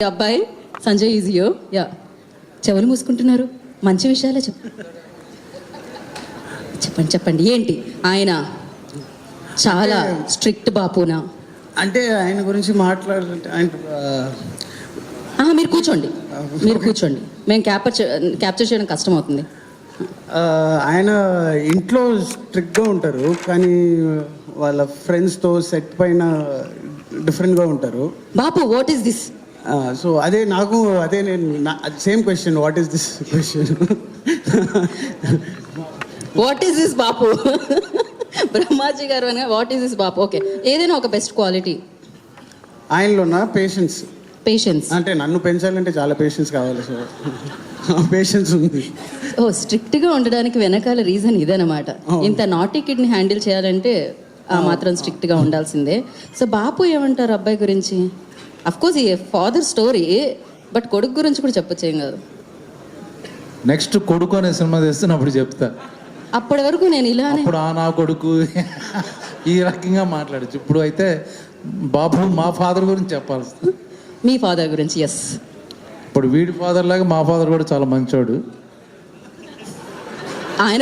అబ్బాయి సంజయ్ ఈజియో యా చెవులు మూసుకుంటున్నారు. మంచి విషయాలే చెప్పండి చెప్పండి ఏంటి ఆయన చాలా స్ట్రిక్ట్ బాపునా? అంటే ఆయన గురించి మాట్లాడాలంటే ఆయన మీరు కూర్చోండి మేము క్యాప్చర్ చేయడం కష్టం అవుతుంది. ఆయన ఇంట్లో స్ట్రిక్ట్గా ఉంటారు, కానీ వాళ్ళ ఫ్రెండ్స్తో సెట్ పైన డిఫరెంట్గా ఉంటారు. Bapu what is this? So అదే నేను same question, what is this question? What is this Bapu? Brahmaji గారు అని what is this Bapu? Okay, ఏదైనా ఒక బెస్ట్ క్వాలిటీ ఆయనలోనా? పేషెన్స్. అంటే నన్ను పెంచాలంటే చాలా పేషెన్స్ కావాలి, సో పేషెన్స్ ఉంది. స్ట్రిక్ట్గా ఉండడానికి వెనకాల రీజన్ ఇదనమాట. ఇంత నాటీ కిడ్ని హ్యాండిల్ చేయాలంటే ఆ మాత్రం స్ట్రిక్ట్గా ఉండాల్సిందే. సో బాపు ఏమంటారు అబ్బాయి గురించి? అఫ్కోర్స్ ఈ ఫాదర్ స్టోరీ, బట్ కొడుకు గురించి కూడా చెప్పొచ్చేం కాదు. నెక్స్ట్ కొడుకు అనే సినిమా తెస్తున్నప్పుడు చెప్తా. అప్పటి వరకు నేను ఇలా ఇప్పుడు నా కొడుకు ఈ రకంగా మాట్లాడచ్చు. ఇప్పుడు అయితే బాబు మా ఫాదర్ గురించి చెప్పాల్సి. మీ ఫాదర్ గురించి? ఎస్. ఇప్పుడు వీడి ఫాదర్ లాగా మా ఫాదర్ కూడా చాలా మంచోడు. ఆయన